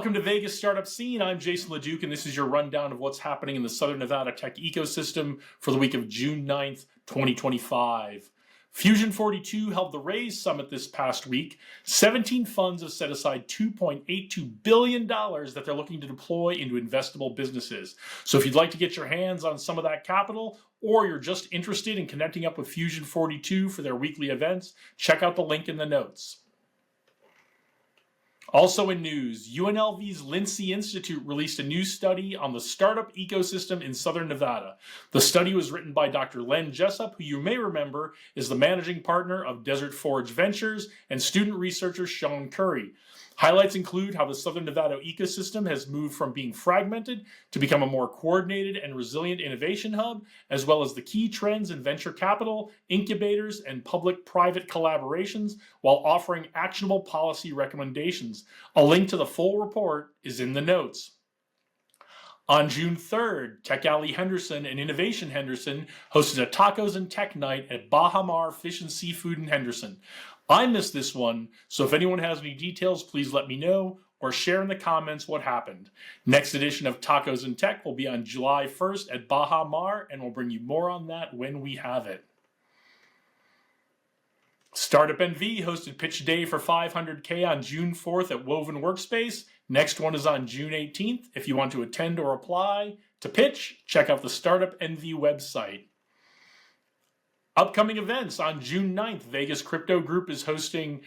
Welcome to Vegas Startup Scene. I'm Jason LeDuc, and this is your rundown of what's happening in the Southern Nevada tech ecosystem for the week of June 9th, 2025. Fusion 42 held the Raise Summit this past week. 17 funds have set aside $2.82 billion that they're looking to deploy into investable businesses. So if you'd like to get your hands on some of that capital, or you're just interested in connecting up with Fusion 42 for their weekly events, check out the link in the notes. Also in news, UNLV's Lindsay Institute released a new study on the startup ecosystem in Southern Nevada. The study was written by Dr. Len Jessup, who you may remember is the managing partner of Desert Forge Ventures, and student researcher Sean Curry. Highlights include how the Southern Nevada ecosystem has moved from being fragmented to become a more coordinated and resilient innovation hub, as well as the key trends in venture capital, incubators, and public-private collaborations, while offering actionable policy recommendations. A link to the full report is in the notes. On June 3rd, Tech Alley Henderson and Innovation Henderson hosted a Tacos and Tech Night at Baja Mar Fish and Seafood in Henderson. I missed this one, so if anyone has any details, please let me know or share in the comments what happened. Next edition of Tacos and Tech will be on July 1st at Baja Mar, and we'll bring you more on that when we have it. StartupNV hosted Pitch Day for $500K on June 4th at Woven Workspace. Next one is on June 18th. If you want to attend or apply to pitch, check out the StartupNV website. Upcoming events on June 9th, Vegas Crypto Group is hosting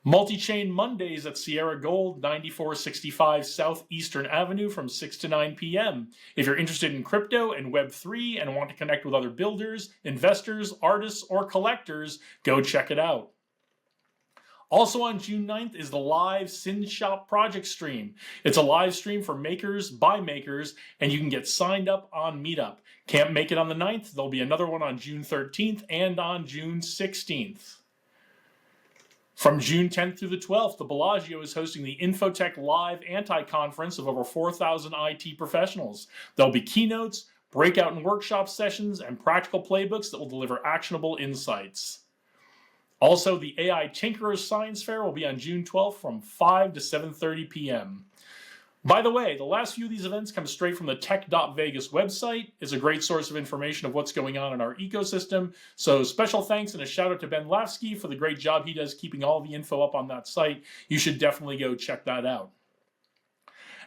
Multi-Chain Mondays at Sierra Gold, 9465 Southeastern Avenue from 6 to 9 p.m. If you're interested in crypto and Web3 and want to connect with other builders, investors, artists, or collectors, go check it out. Also on June 9th is the live Sin Shop project stream. It's a live stream for makers by makers, and you can get signed up on Meetup. Can't make it on the 9th, there'll be another one on June 13th and on June 16th. From June 10th through the 12th, the Bellagio is hosting the Infotech Live Anti-Conference of over 4,000 IT professionals. There'll be keynotes, breakout and workshop sessions, and practical playbooks that will deliver actionable insights. Also, the AI Tinkerers Science Fair will be on June 12th from 5 to 7:30 p.m. By the way, the last few of these events come straight from the tech.vegas website. It's a great source of information of what's going on in our ecosystem. So special thanks and a shout out to Ben Lavsky for the great job he does keeping all the info up on that site. You should definitely go check that out.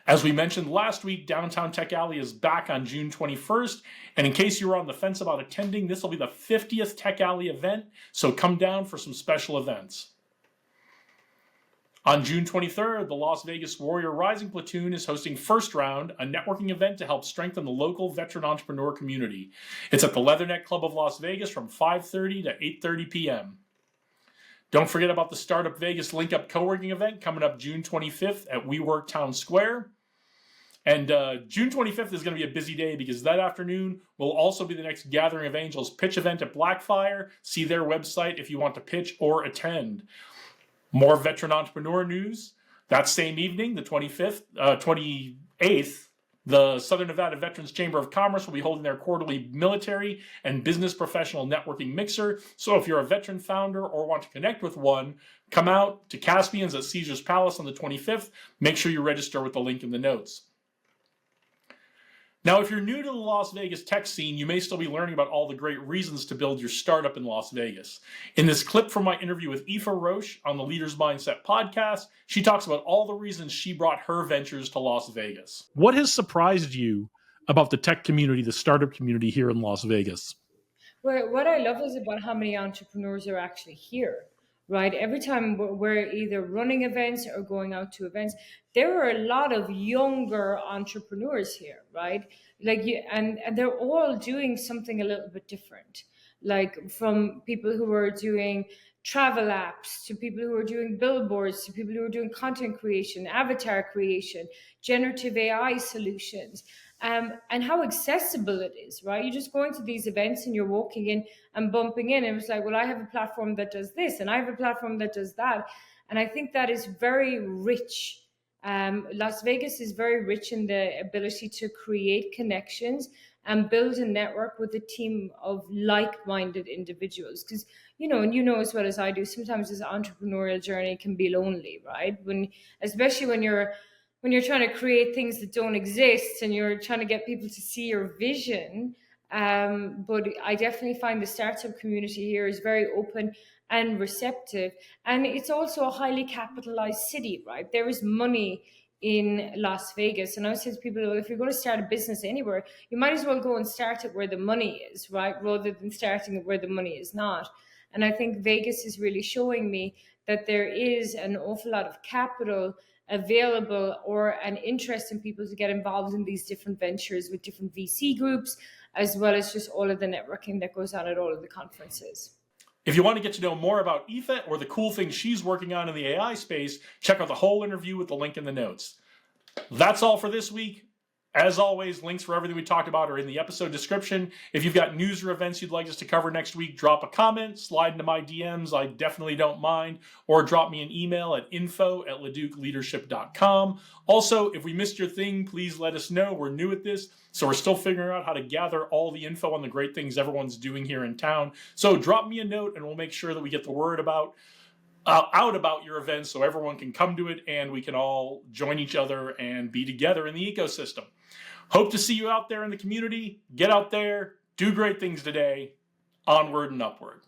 As we mentioned last week, Downtown Tech Alley is back on June 21st. And in case you were on the fence about attending, this will be the 50th Tech Alley event. So come down for some special events. On June 23rd, the Las Vegas Warrior Rising Platoon is hosting First Round, a networking event to help strengthen the local veteran entrepreneur community. It's at the Leatherneck Club of Las Vegas from 5:30 to 8:30 p.m. Don't forget about the Startup Vegas Link Up co-working event coming up June 25th at WeWork Town Square. And June 25th is going to be a busy day because that afternoon will also be the next Gathering of Angels pitch event at Blackfire. See their website if you want to pitch or attend. More veteran entrepreneur news. That same evening, the 28th, the Southern Nevada Veterans Chamber of Commerce will be holding their quarterly military and business professional networking mixer. So if you're a veteran founder or want to connect with one, come out to Caspian's at Caesar's Palace on the 25th. Make sure you register with the link in the notes. Now, if you're new to the Las Vegas tech scene, you may still be learning about all the great reasons to build your startup in Las Vegas. In this clip from my interview with Aoife Roche on the Leaders Mindset podcast, she talks about all the reasons she brought her ventures to Las Vegas. What has surprised you about the tech community, the startup community here in Las Vegas? Well, what I love is about how many entrepreneurs are actually here. Right. Every time we're either running events or going out to events, there are a lot of younger entrepreneurs here, right? And they're all doing something a little bit different. Like from people who are doing travel apps to people who are doing billboards to people who are doing content creation, avatar creation, generative AI solutions. And how accessible it is, right? You're just going to these events and you're walking in and bumping in, and it's like, well, I have a platform that does this, and I have a platform that does that. And I think that is very rich. Las Vegas is very rich in the ability to create connections and build a network with a team of like-minded individuals. Because, and you know as well as I do, sometimes this entrepreneurial journey can be lonely, right? Especially when you're when you're trying to create things that don't exist and you're trying to get people to see your vision. But I definitely find the startup community here is very open and receptive. And it's also a highly capitalized city, right? There is money in Las Vegas. And I say to people, well, if you're going to start a business anywhere, you might as well go and start it where the money is, right? Rather than starting it where the money is not. And I think Vegas is really showing me that there is an awful lot of capital available or an interest in people to get involved in these different ventures with different VC groups, as well as just all of the networking that goes on at all of the conferences. If you want to get to know more about Aoife or the cool things she's working on in the AI space, check out the whole interview with the link in the notes. That's all for this week. As always, links for everything we talked about are in the episode description. If you've got news or events you'd like us to cover next week, drop a comment, slide into my DMs. I definitely don't mind. Or drop me an email at info@leducleadership.com. Also, if we missed your thing, please let us know. We're new at this, so we're still figuring out how to gather all the info on the great things everyone's doing here in town. So drop me a note and we'll make sure that we get the word out about your events so everyone can come to it and we can all join each other and be together in the ecosystem. Hope to see you out there in the community. Get out there, do great things today. Onward and upward.